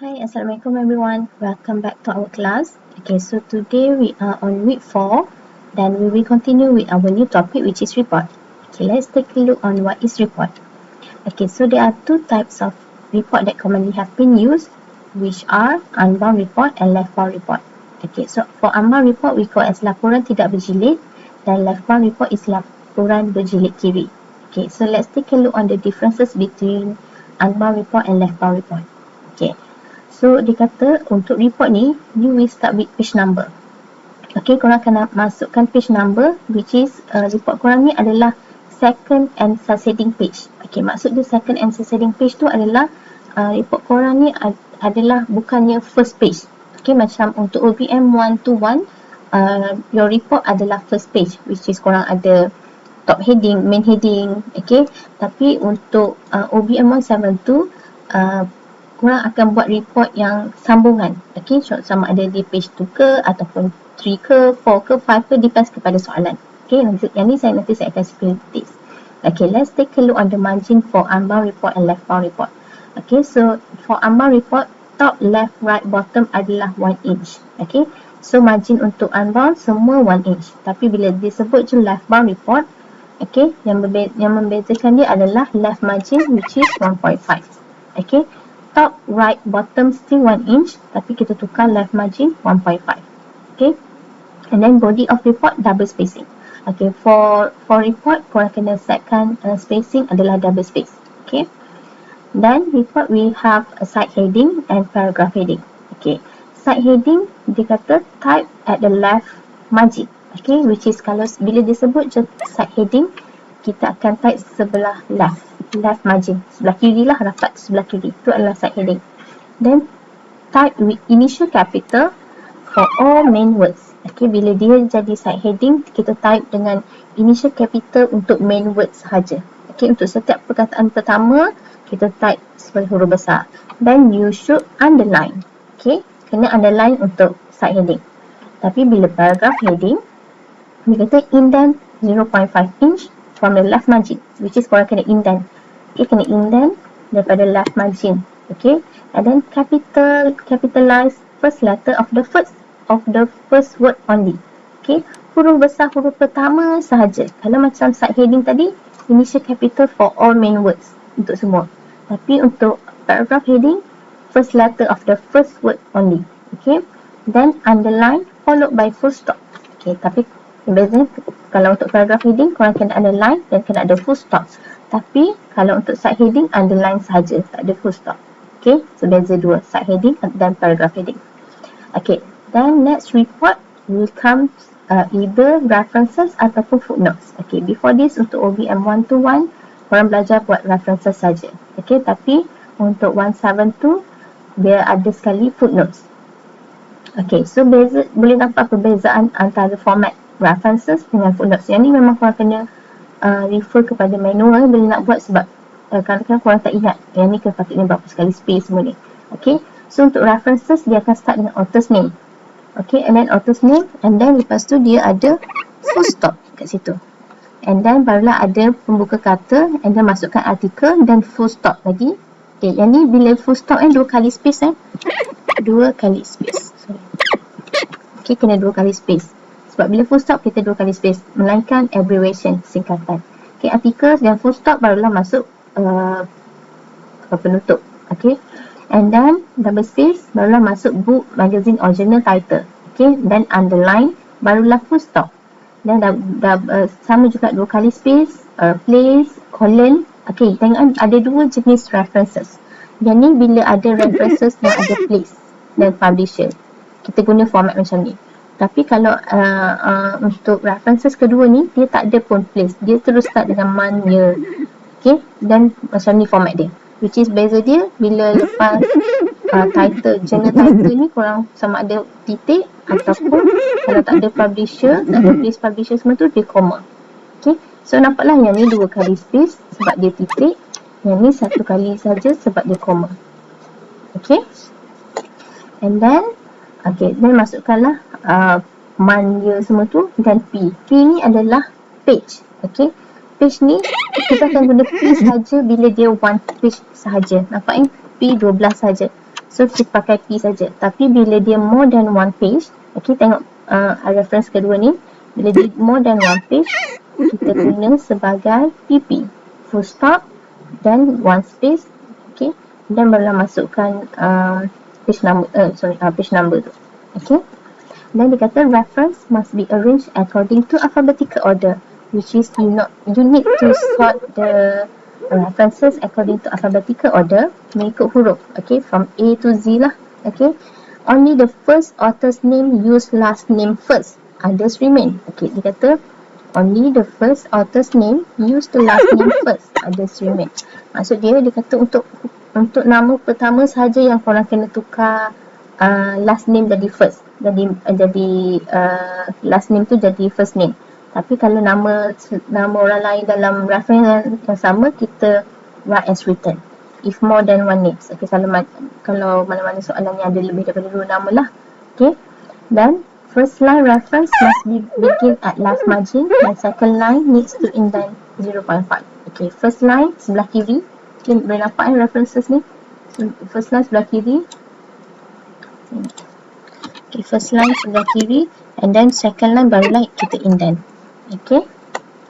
Hi, Assalamualaikum everyone. Welcome back to our class. Okay, so today we are on week 4. Then we will continue with our new topic, which is report. Okay, let's take a look on what is report. Okay, so there are two types of report that commonly have been used, which are unbound report and left-bound report. Okay, so for unbound report, we call as laporan tidak berjilid, dan left-bound report is laporan berjilid kiri. Okay, so let's take a look on the differences between unbound report and left-bound report. Okay. So, dia kata untuk report ni, you will start with page number. Okay, korang kena masukkan page number, which is report korang ni adalah second and succeeding page. Okay, maksud dia second and succeeding page tu adalah report korang ni adalah bukannya first page. Okay, macam untuk OBM 121, your report adalah first page, which is korang ada top heading, main heading, okay. Tapi untuk OBM 172, korang akan buat report yang sambungan. Okay, sama ada di page 2 ke ataupun 3 ke, 4 ke, 5 ke, depends kepada soalan. Okay, yang ni nanti saya akan explain this. Okay, let's take a look on the margin for unbound report and left-bound report. Okay, so for unbound report, top, left, right, bottom adalah 1 inch. Okay, so margin untuk unbound semua 1 inch. Tapi bila disebut je left-bound report, okay, yang membezakan dia adalah left margin, which is 1.5. Okay, top, right, bottom still 1 inch, tapi kita tukar left margin 1.5. Okay, and then body of report double spacing. Okay, for report korang kena setkan spacing adalah double space. Okay, then report we have a side heading and paragraph heading. Okay, side heading dia kata type at the left margin. Okay, which is kalau bila disebut je side heading, kita akan type sebelah left margin, sebelah kiri lah, rapat sebelah kiri, itu adalah side heading. Then type with initial capital for all main words. Okay, bila dia jadi side heading, kita type dengan initial capital untuk main words sahaja. Okay, untuk setiap perkataan pertama kita type sebagai huruf besar. Then you should underline. Okay, kena underline untuk side heading. Tapi bila paragraph heading, dia kata indent 0.5 inch from the left margin, which is korang kena indent. Okay, kena indent daripada left margin. Okay, and then capitalize first letter of the first word only. Okay, huruf besar huruf pertama sahaja. Kalau macam side heading tadi, initial capital for all main words untuk semua. Tapi untuk paragraph heading, first letter of the first word only. Okay, then underline followed by full stop. Okay, tapi biasanya kalau untuk paragraph heading, korang kena underline dan kena ada full stop. Tapi kalau untuk side heading, underline sahaja, tak ada full stop. Okay, so beza dua, side heading dan paragraph heading. Okay, then next report will come either references ataupun footnotes. Okay, before this untuk OBM 121, korang belajar buat references saja. Okay, tapi untuk 172, dia ada sekali footnotes. Okay, so boleh nampak perbezaan antara format references dengan footnotes. Yang ni memang korang kena refer kepada manual bila nak buat, sebab kadang-kadang korang tak ingat yang ni patutnya berapa sekali space semua ni. Okay, so untuk references dia akan start dengan author's name. Okay, and then author's name, and then lepas tu dia ada full stop kat situ. And then barulah ada pembuka kata, and then masukkan artikel dan full stop lagi. Okay, yang ni bila full stop 2 kali space 2 kali space. Sorry. Okay, kena 2 kali space. Sebab bila full stop kita 2 kali space, melainkan abbreviation, singkatan. Okay, artikel dan full stop barulah masuk penutup. Okay, and then double space barulah masuk book, magazine or journal title. Okay, then underline barulah full stop. Dan sama juga 2 kali space, place, colon. Okay, tengok ada 2 jenis references. Yang ni bila ada references yang ada place dan publisher, kita guna format macam ni. Tapi kalau untuk references kedua ni, dia tak ada pun place, dia terus start dengan month, year. Okay, dan macam ni format dia, which is beza dia bila lepas title, journal title ni korang sama ada titik, ataupun kalau tak ada publisher, tak ada place publisher semua tu, dia koma. Okay, so nampaklah yang ni 2 kali space sebab dia titik, yang ni 1 kali saja sebab dia koma. Okay, and then okay, then masukkanlah month, year semua tu, dan P. P ni adalah page. Okay, page ni kita akan guna P saja bila dia one page sahaja. Nampak P 12 saja. So kita pakai P saja. Tapi bila dia more than one page, okay, tengok reference kedua ni, bila dia more than one page, kita guna sebagai PP, full stop dan one space, okay, dan barulah masukkan page number, page number tu, okay. Dan dia kata reference must be arranged according to alphabetical order, which is you need to sort the references according to alphabetical order, mengikut huruf, okay, from A to Z lah, okay. Only the first author's name use last name first, others remain. Okay, dia kata only the first author's name use the last name first, others remain. Maksud dia kata untuk nama pertama sahaja yang korang kena tukar last name jadi first, jadi last name tu jadi first name. Tapi kalau nama orang lain dalam reference yang sama, kita write as written if more than one names. Okay, kalau mana-mana soalan yang ada lebih daripada 2 nama lah. Okay, dan first line reference must begin at last margin and second line needs to indent 0.5. Okay, first line sebelah kiri, kita boleh nampak references ni. First line sebelah kiri. Okay, first line sebelah kiri and then second line barulah kita indent. Okay,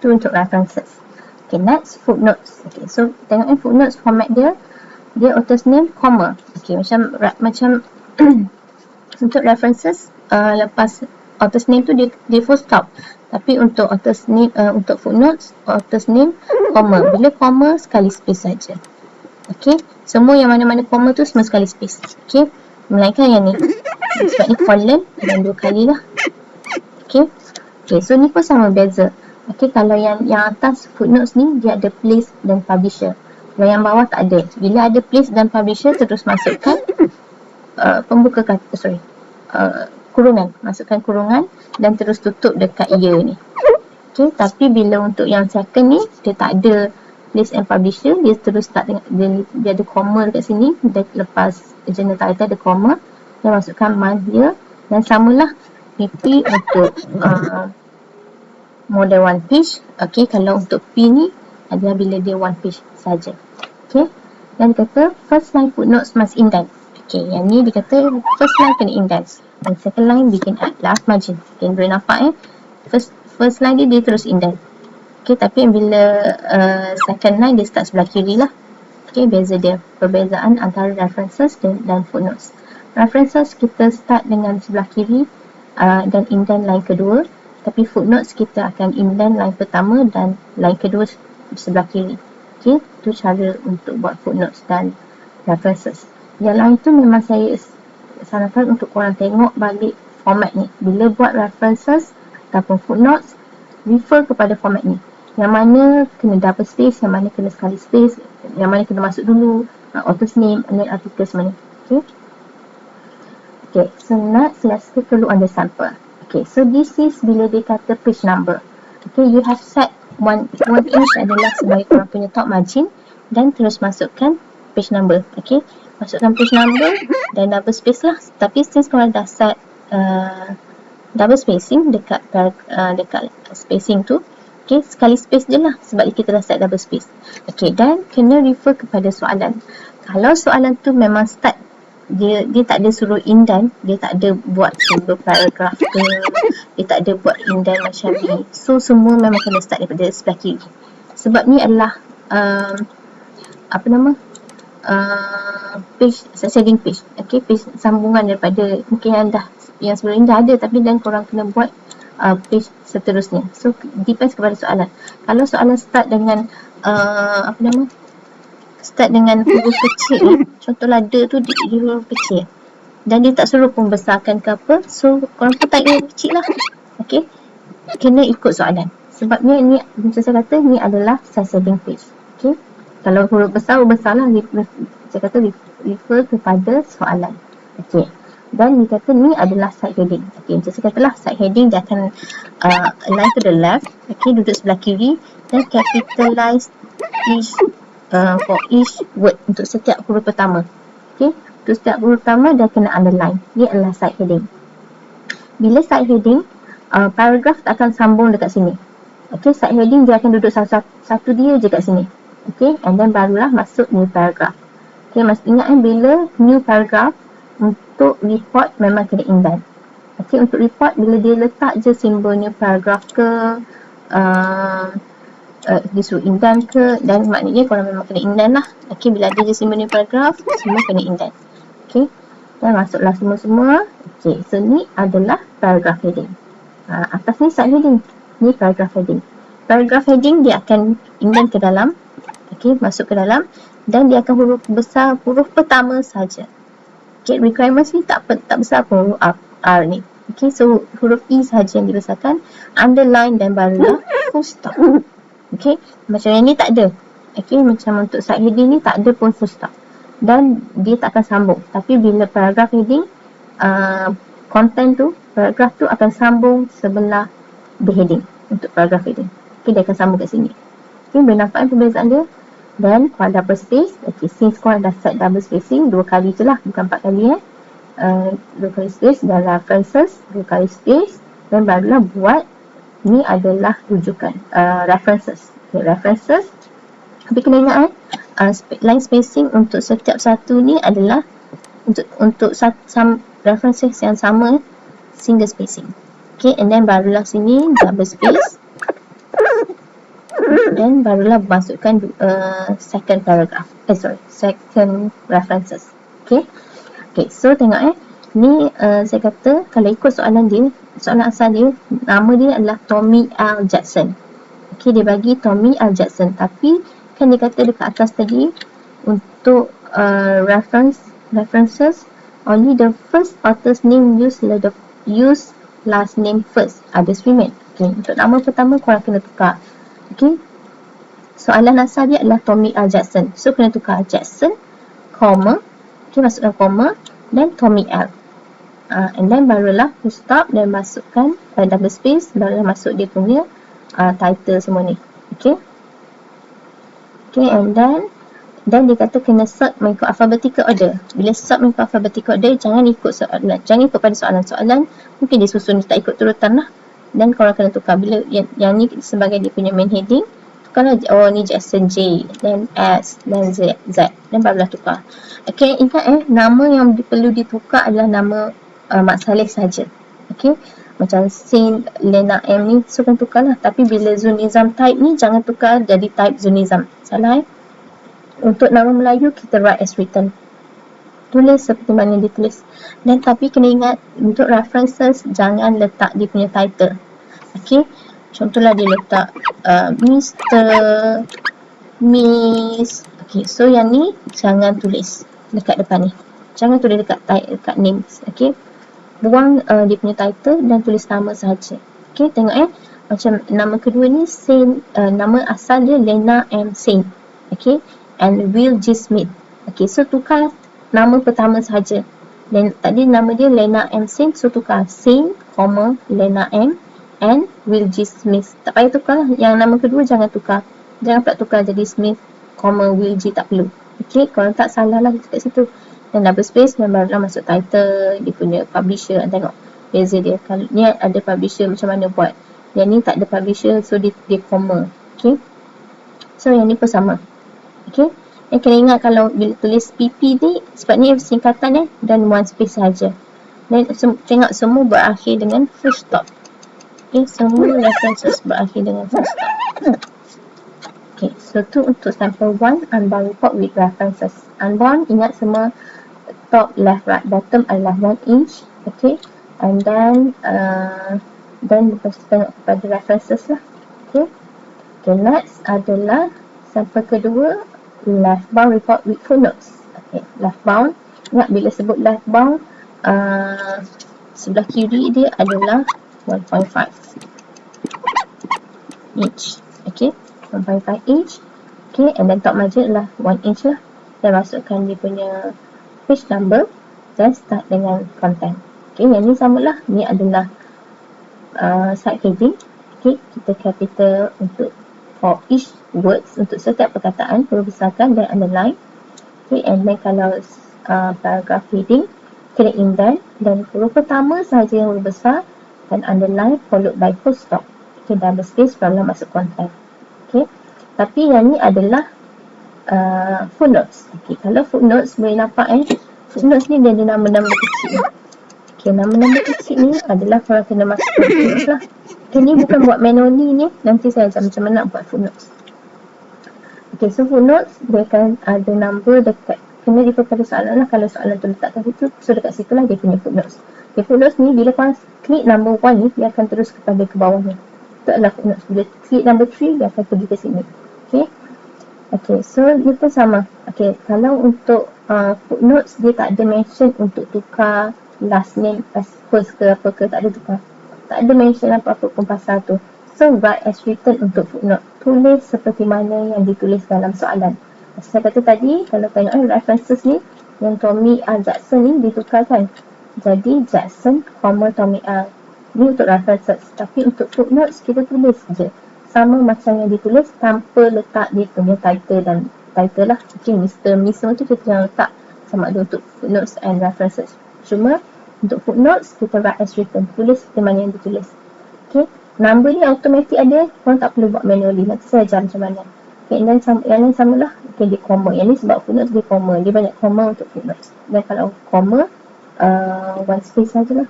tu untuk references. Okay, next footnotes. Okay, so tengok footnotes format dia author's name, comma. Okay, macam untuk references lepas author's name tu dia full stop. Tapi untuk author's name, untuk footnotes, author's name, comma. Bila comma, sekali space saja. Okay, semua yang mana-mana comma tu semua sekali space. Okay, melainkan yang ni, sebab ni colon dan 2 kali lah. Okay, so ni pun sama beza. Okay, kalau yang atas footnotes ni dia ada place dan publisher. Kalau yang bawah tak ada. Bila ada place dan publisher, terus masukkan pembuka kata, kurungan. Masukkan kurungan dan terus tutup dekat year ni. Okay, tapi bila untuk yang second ni, dia tak ada place and publisher, dia terus start dengan dia ada comma dekat sini, dan lepas journal title ada comma, dia masukkan month, year, dan samalah PP untuk more than one page. Okay, kalau untuk P ni adalah bila dia one page saja. Okay, dan dia kata first line footnotes must indent. Okay, yang ni dia kata first line kena indent dan second line begin at last margin. Okay, boleh nampak first line dia terus indent. Okay, tapi bila second line dia start sebelah kiri lah. Okay, beza dia, perbezaan antara references dan footnotes. References kita start dengan sebelah kiri dan indent line kedua, tapi footnotes kita akan indent line pertama dan line kedua sebelah kiri. Okay, itu cara untuk buat footnotes dan references. Yang lain tu memang saya sarankan untuk korang tengok balik format ni. Bila buat references ataupun footnotes, refer kepada format ni. Yang mana kena double space, yang mana kena sekali space, yang mana kena masuk dulu, author's name, and then article semua ni. Okay. Okay, so next let's take a look on the sample. Okay, so this is bila dia kata page number. Okay, you have set one inch adalah sebagai korang punya top margin dan terus masukkan page number. Okay, masukkan page number dan double space lah. Tapi since korang dah set double spacing dekat spacing tu, okay, sekali space je lah sebab kita dah set double space. Okay, dan kena refer kepada soalan. Kalau soalan tu memang start dia tak ada suruh indent, dia tak ada buat sumber paragraf ke, dia tak ada buat indent macam ni. So semua memang kena start daripada sebelah kiri. Sebab ni adalah page succeeding page. Okay, page sambungan daripada mungkin yang sebelum ni dah ada, tapi dan korang kena buat page seterusnya. So depends kepada soalan. Kalau soalan start dengan start dengan huruf kecil, contohlah D tu di huruf kecil dan dia tak suruh pembesarkan ke apa, so korang pun type huruf kecil lah. Okay, kena ikut soalan. Sebabnya ni macam saya kata, ni adalah succeeding page. Okay, kalau huruf besar lah, saya kata refer kepada soalan. Okay, dan dia kata ni adalah side heading. Okay, macam saya katalah side heading dia akan align to the left. Okay, duduk sebelah kiri dan capitalize for each word untuk setiap huruf pertama. Okay, untuk setiap huruf pertama dia kena underline. Ni adalah side heading. Bila side heading, paragraf tak akan sambung dekat sini. Okay, side heading dia akan duduk satu dia je kat sini. Okay, and then barulah masuk new paragraph. Okay, mesti ingat bila new paragraph untuk report memang kena indent. Okay, untuk report bila dia letak je simbol new paragraph ke dia suruh indent ke, dan maknanya korang memang kena indent lah. Okay, bila ada je simbol new paragraph semua kena indent. Okay, dan masuklah semua-semua. Okay, so ni adalah paragraph heading. Atas ni sub heading, ni paragraph heading. Paragraph heading dia akan indent ke dalam. Okay, masuk ke dalam dan dia akan huruf besar, huruf pertama saja. Okay, requirements ni tak besar pun huruf R ni. Okay, so huruf E sahaja yang dibesarkan, underline dan barulah full stop. Okay, macam yang ni tak ada. Okay, macam untuk sub heading ni tak ada pun full stop. Dan dia tak akan sambung. Tapi bila paragraph heading, content tu, paragraph tu akan sambung sebelah the heading untuk paragraph heading. Okay, dia akan sambung kat sini. Okay, boleh nampak perbezaan dia. Dan kalau double space, okay, since korang dah set double spacing 2 kali je lah, bukan 4 kali 2 kali space, dan references 2 kali space, dan barulah buat ni adalah rujukan, references. Okay, references, tapi kena ingat line spacing untuk setiap satu ni adalah untuk references yang sama, single spacing. Okay, and then barulah sini double space, dan barulah masukkan second paragraph. Second references. Okay. Okay, so tengok ni saya kata kalau ikut soalan dia, soalan asal dia, nama dia adalah Tommy L. Jackson. Okay, dia bagi Tommy L. Jackson, tapi kan dia kata dekat atas tadi untuk references only the first author's name use last name first, others remain. Okay, untuk nama pertama korang kena tukar. Okay, soalan asal dia adalah Tommy L. Jackson, so kena tukar Jackson, comma, okay, masukkan comma, dan Tommy L. And then barulah full stop dan masukkan double space, barulah masuk dia punya title semua ni. Okay, okay, and then dia kata kena sort mengikut alphabetical order. Bila sort mengikut alphabetical order, jangan ikut pada soalan-soalan mungkin dia susun tak ikut turutan lah, dan korang kena tukar. Bila yang ni sebagai dia punya main heading, tukarlah, oh ni Jackson J, then S, then Z, dan barulah tukar. Okay, ingat nama yang perlu ditukar adalah nama Mak Saleh saja. Okay, macam Saint Lena M ni, so kan tukarlah. Tapi bila Zunizam type ni, jangan tukar jadi type Zunizam, salah Untuk nama Melayu kita write as written, tulis seperti mana dia tulis. Dan tapi kena ingat untuk references jangan letak dia punya title. Okay, contohlah dia letak Mr, Miss. Okay, so yang ni jangan tulis dekat depan ni, jangan tulis dekat names. Okay, buang dia punya title dan tulis nama sahaja. Okay, tengok macam nama kedua ni Saint, nama asal dia Lena M. Saint. Okay, and Will G. Smith. Okay, so tukar nama pertama sahaja. Dan tadi nama dia Lena M. Saint, so tukar Saint, Lena M. and Will G. Smith. Tak payah tukar lah. Yang nama kedua jangan tukar. Jangan pula tukar jadi Smith, Will G, tak perlu. Okay, kalau tak salah lah kat situ. Dan double space dan barulah masuk title, dia punya publisher. Tengok beza dia. Kalau ni ada publisher macam mana buat. Yang ni tak ada publisher, so dia comma. Okay, so yang ni pun sama. Okay, yang kena ingat kalau bila tulis PP ni, sebab ni singkatan dan one space sahaja. Dan tengok semua berakhir dengan full stop. Okay, semua references berakhir dengan full stop. Okay, so tu untuk sample 1, unbound report with references. Unbound, ingat semua top, left, right, bottom adalah 1 inch. Okay, and then lepas tu tengok kepada references lah. Okay, okay, next adalah sample kedua, left bound report with footnotes. Okay, left bound, ingat bila sebut left bound, sebelah kiri dia adalah 1.5 inch. Okay, 1.5 inch. Okay, and then top margin adalah 1 inch lah. Dan masukkan dia punya page number dan start dengan content. Okay, yang ni samalah. Ni adalah side heading. Okay, kita capital untuk for each words, untuk setiap perkataan perlu besarkan dan underline. Okay, and then kalau paragraph heading kena indent dan huruf pertama sahaja yang huruf besar dan underline followed by full stop. Okay, double space barulah masuk content. Okay, tapi yang ni adalah footnotes. Okay, kalau footnotes boleh nampak footnotes ni dia ada nama-nama kecil. Okay, nama-nama kecil ni adalah korang kena masukkan footnotes lah. Okay, ni bukan buat manually ni, nanti saya ajar macam mana nak buat footnotes. Okay, so footnotes dia akan ada number dekat, kena ikut pada soalan lah. Kalau soalan tu letak kat situ, so dekat situ lah dia punya footnotes. Okay, footnotes ni bila korang klik number 1 ni, dia akan terus kepada ke bawah ni. Itu adalah footnotes. Bila klik number 3, dia akan pergi ke sini. Okay. Okay, so dia pun sama. Okay, kalau untuk footnotes, dia tak ada mention untuk tukar last name as first ke apa ke, tak ada tukar. Tak ada mention apa-apa pun pasal tu. So, write as written untuk footnote. Tulis seperti mana yang ditulis dalam soalan. Saya kata tadi, kalau tengok references ni, yang Tommy R. Jackson ni ditukarkan. Jadi, Jackson, Tommy R. Ni untuk references. Tapi untuk footnotes, kita tulis je. Sama macam yang ditulis tanpa letak dia punya title dan title lah. Okay, Mr. Miss semua tu kita jangan letak sama ada untuk footnotes and references. Cuma untuk footnotes kita write as written, tulis seperti mana yang ditulis. Okay, number ni automatic ada, korang tak perlu buat manually. Nanti saya ajar macam mana. Okay, dan yang lain samalah. Okay, dia comma. Yang ni sebab footnotes dia comma, dia banyak comma untuk footnotes. Dan kalau comma one space sajalah.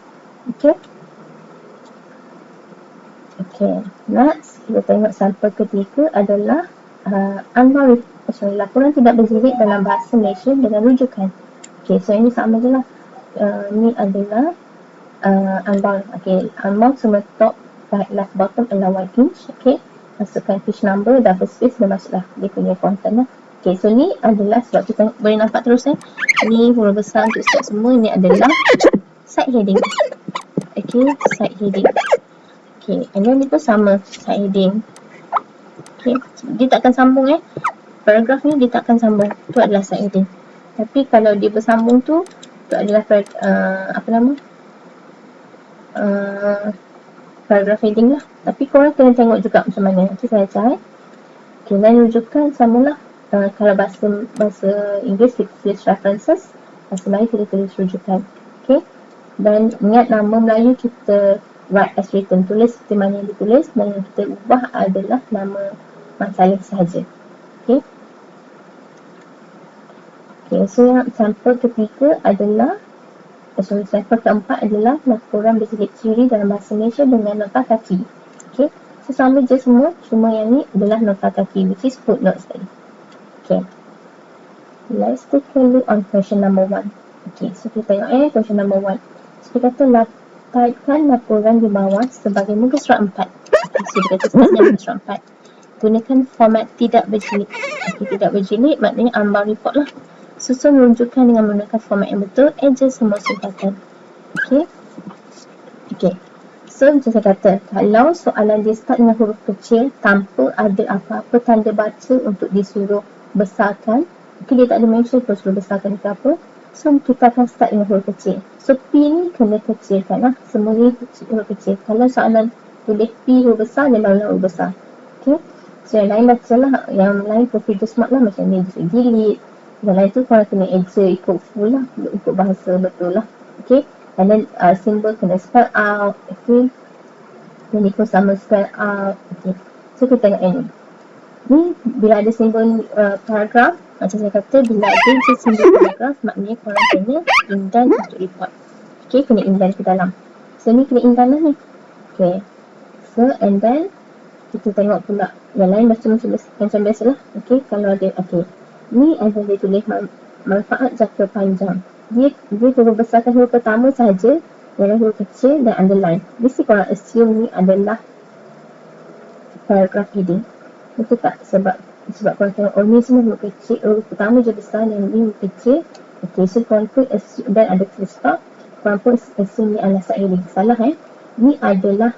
Okay. Okay, next kita tengok sampel ketiga adalah laporan tidak berjilid dalam bahasa Malaysia dengan rujukan. Okay, so ini sama je lah. Ni adalah unbound. Okay, unbound semua top, right, left, bottom, allow 1 inch. Okay, masukkan page number, double space dan masuklah dia punya content lah. Okay, so ni adalah sebab kita boleh nampak terus ni huruf besar untuk start semua. Ini adalah side heading. Okay, side heading. Okay, and then dia pun sama side heading. Okay, dia takkan sambung paragraf ni dia takkan sambung. Tu adalah side heading. Tapi kalau dia bersambung tu adalah paragraf heading lah. Tapi korang kena tengok juga macam mana. Nanti saya ajar. Okay, dan rujukan samalah. Kalau bahasa Inggeris kita tulis references, bahasa Melayu kita tulis rujukan. Okay, dan ingat nama Melayu kita write as written, tulis seperti mana yang ditulis, dan yang kita ubah adalah nama masalah sahaja. Okay. Okay, so yang sampel ketiga adalah sampel keempat adalah laporan berjilid ciri dalam bahasa Malaysia dengan nota kaki. Okay, so sama je semua, cuma yang ni adalah nota kaki, which is footnotes tadi. Okay, let's take a look on question number 1. Okay, so kita tengok question number 1. So kita kata dapatkan laporan di bawah sebagai muka surat 4. Okay, so dia kata sebenarnya muka surat 4. Gunakan format tidak berjilid. Okay, tidak berjilid maknanya unbound report lah. Susun rujukan dengan menggunakan format yang betul, adjust semua singkatan. Okay. Okay. So macam saya kata, kalau soalan dia start dengan huruf kecil tanpa ada apa-apa tanda baca untuk disuruh besarkan, okay, dia tak ada mention pun suruh besarkan ke apa, so kita akan start dengan huruf kecil. So P ni kena kecilkan lah, semua ni huruf kecil. Kalau soalan tulis P huruf besar, dia barulah huruf besar. Okay. So yang lain bacalah, yang lain procedure smart lah, macam ni just delete. Yang lain tu korang kena eja ikut full lah, ikut bahasa betul lah. Okay, and then symbol kena spell out. Okay, dan ni pun sama spell out. Okay, so kita tengok yang ni bila ada simbol paragraf, macam saya kata, bila ada je simbol paragraf, maknanya korang kena indent untuk report. Okay, kena indent ke dalam. So ni kena indent lah ni. Okay, so and then kita tengok pula yang lain macam biasa lah. Okay, kalau ada, okay, ni ada dia tulis manfaat jangka panjang. Dia huruf besarkan huruf pertama sahaja, yang huruf kecil dan underline. Mesti korang assume ni adalah paragraph heading. Betul tak? Sebab korang tengok, ni semua huruf kecil, huruf pertama je besar dan ni huruf kecil. Okay, so korang pun assume, dan ada full stop, korang pun assume ni adalah side heading. Salah ni adalah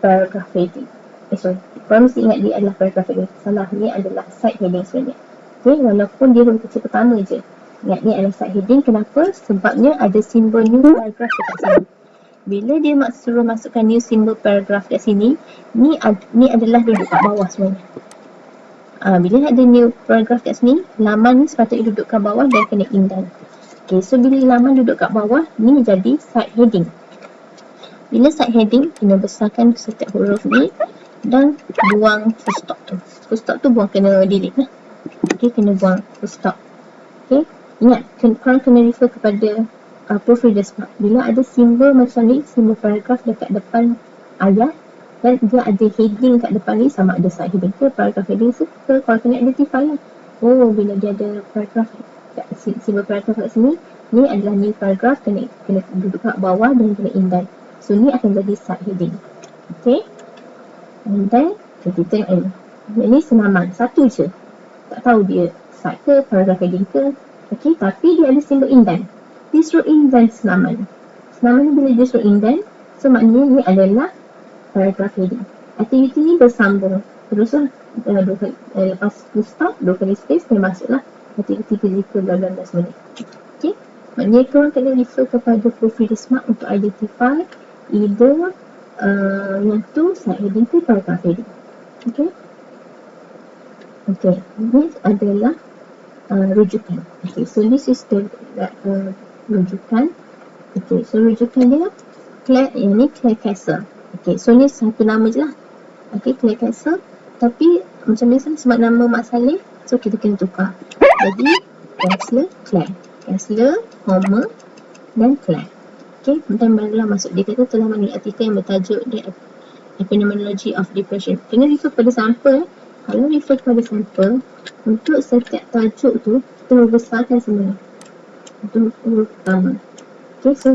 paragraph heading. Sorry, korang mesti ingat dia adalah paragraph heading. Salah, ni adalah side heading sebenarnya. Okay, walaupun dia huruf kecil pertama je, ingat ni adalah side heading. Kenapa? Sebabnya ada simbol new paragraph dekat sini. Bila dia suruh masukkan new symbol paragraph kat sini, ni adalah duduk kat bawah sebenarnya. Bila ada new paragraph kat sini, laman ni sepatutnya duduk kat bawah dan kena indent. Okay, so bila laman duduk kat bawah, ni jadi side heading. Bila side heading, kena besarkan setiap huruf ni dan buang full stop tu. Full stop tu buang, kena delete lah. dia kena buang full stop. Okay, ingat korang kena refer kepada proofreader smart. Bila ada simbol macam ni, simbol paragraf dekat depan ayat dan dia ada heading kat depan ni, sama ada side heading ke paragraf heading ke, korang kena identify lah. Oh, bila dia ada paragraf, simbol paragraf kat sini, ni adalah new paragraf, kena duduk kat bawah dan kena indent. So ni akan jadi side heading. Okay, and then kita tengok ni senaman satu je, tak tahu dia side ke paragraf heading ke. Okay, tapi dia ada simbol indent. Dia suruh indent senaman ni. Bila dia suruh indent, so maknanya ni adalah paragraf heading. Aktiviti ni bersambung teruslah, lepas full stop 2 kali space, dia masuklah aktiviti physical bla bla bla semua ni. Okay, maknanya korang kena refer kepada proofreader smart untuk identify either yang tu side heading ke paragraf heading. Okay, ini adalah rujukan. Okay, so this is the rujukan. Okay, so rujukan dia Claire, ini Claire Castle. Okay, so ni satu nama je lah. Okay, Claire Castle. Tapi macam biasa sebab nama Mak Saleh, so kita kena tukar. Jadi Castle, Claire. Castle, Homer dan Claire. Okay, dan barulah masuk. Dia kata telah menulis artikel yang bertajuk The Phenomenology of Depression. Kena refer pada sampel. Kalau refer kepada sampel, untuk setiap tajuk tu, kita membesarkan semua. Itu huruf pertama. Okay, so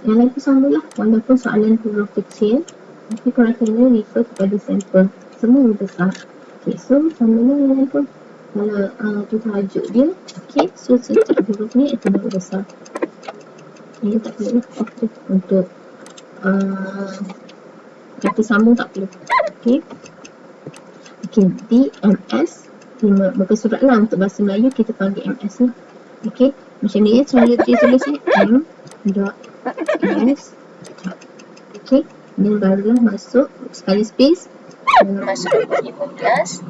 yang lain pun sama lah. Walaupun soalan huruf kecil, tapi korang kena refer kepada sampel. Semua huruf besar. Okay, so sama lah yang lain pun. Kalau tu tajuk dia, okay, so setiap huruf ni itu huruf besar. Ini tak perlu lah. Okay, untuk kata sambung tak perlu. Okay. Okay, DMS 5 muka surat lah. Untuk bahasa Melayu kita panggil MS lah. Okay, macam ni ya cara dia tulis ni, M.S. Okay, dan barulah masuk sekali space, masuk 15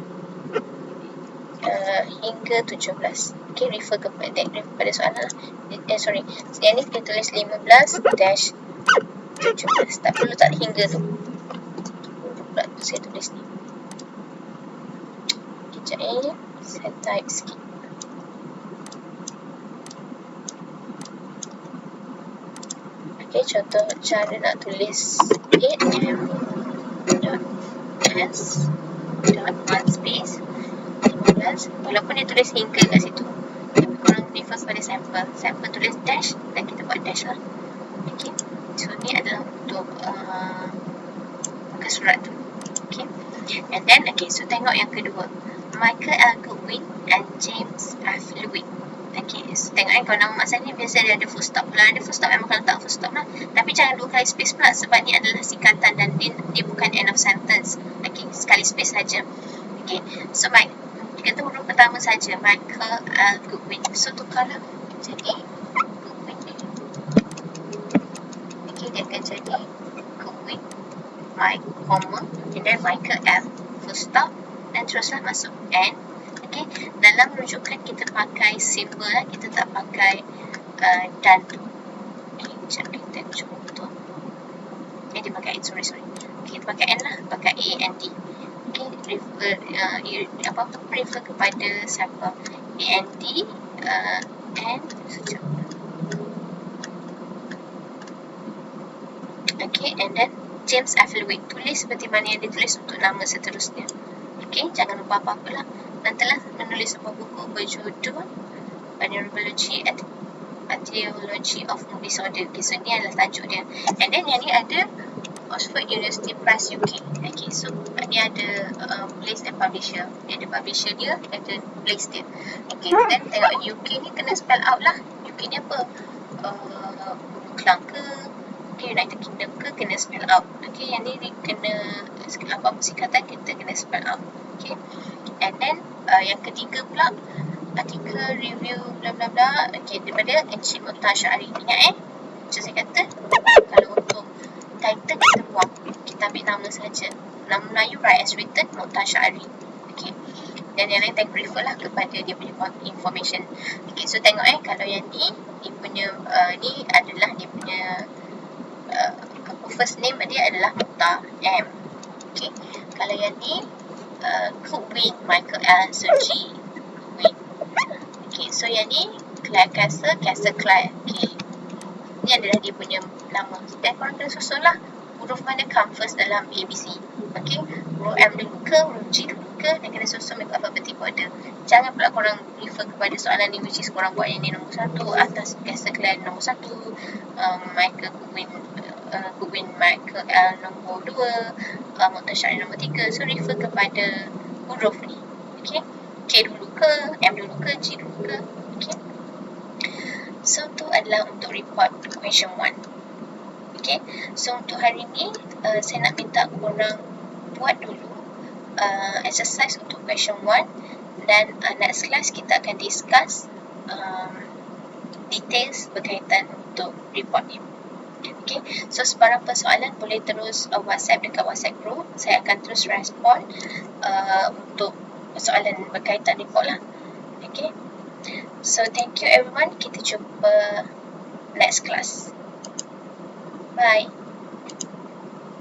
hingga 17. Okay, refer kepada soalan lah. Yang ni kita tulis 15-17. Tak perlu tak hingga tu. Pula saya tulis ni. Sekejap saya type sikit. Okay, contoh cara nak tulis 8m.s.1 space 15. Walaupun dia tulis hingga kat situ, tapi korang refer pada sampel tulis dash dan kita buat dash lah. Okay, so ni adalah untuk muka surat tu. Okay, and then so tengok yang kedua, Michael L. Goodwin and James F. Lewis. Okay, so tengok kalau nama Mak Saleh ni biasa dia ada full stop. Kalau ada full stop memang kalau tak full stop lah. Tapi jangan 2 kali space pula sebab ni adalah singkatan dan dia bukan end of sentence. Okay, sekali space saja. Okay, so dia kata huruf pertama saja, Michael L. Goodwin. So tukarlah jadi Goodwin ni. Okay, dia akan jadi Goodwin, Mike, comma, and then Michael L, full stop, dan teruslah masuk N. Okay, dalam rujukan kita pakai simbol lah, kita tak pakai dan tu. Okay, sekejap kita contoh. Dia pakai N, sorry. Okay, kita pakai N lah, pakai A and D. Okay, refer kepada sampel A and D, N, sekejap. Okay, and then James F. Lewis, tulis seperti mana yang ditulis untuk nama seterusnya. Okay, jangan lupa apa-apa lah. Dan telah menulis sebuah buku berjudul Neurology Etiology of Mood Disorder. Okay, so ni adalah tajuk dia. And then yang ni ada Oxford University Press UK. Okay, so ni ada place and publisher. Dia ada publisher dia, ada place dia. Okay, then tengok UK ni kena spell out lah. UK ni apa? Klang ke? Okay, United Kingdom ke? Kena spell out. Okay, yang ni kena apa singkatan kita kena spell out. Okay, and then yang ketiga pula artikel review bla bla bla. Okay, daripada Encik Mokhtar Syari. Ingat macam saya kata, kalau untuk title kita buang, kita ambil nama saja. Nama Melayu write as written Mokhtar Syari. Okay, dan yang lain tengok refer lah kepada dia punya information. Okay, so tengok kalau yang ni dia punya ni adalah dia punya first name dia adalah Mokhtar M. Okay, kalau yang ni Goodwin, Michael L. G. Goodwin. Okay, so yang ni Claire Castle, Castle Claire. Okay, ni adalah dia punya nama. Dan korang kena susun lah huruf mana come first dalam ABC. Okay, huruf M dulu ke, huruf G dulu ke, dan kena susun mengikut alphabetic order. Jangan pula korang refer kepada soalan ni which is korang buat yang ni nombor 1, atas Castle Claire nombor 1, Michael Goodwin Michael L nombor 2, Motor Syarif nombor 3. So refer kepada huruf ni. Okay, K dulu ke, M dulu ke, G dulu ke. Okay, so tu adalah untuk report question 1. Okay, so untuk hari ni saya nak minta korang buat dulu exercise untuk question 1, dan next class kita akan discuss details berkaitan untuk report ni. Okay, so sebarang persoalan boleh terus WhatsApp dekat WhatsApp group. Saya akan terus respon untuk soalan berkaitan report lah. Okay, so thank you everyone. Kita jumpa next class. Bye.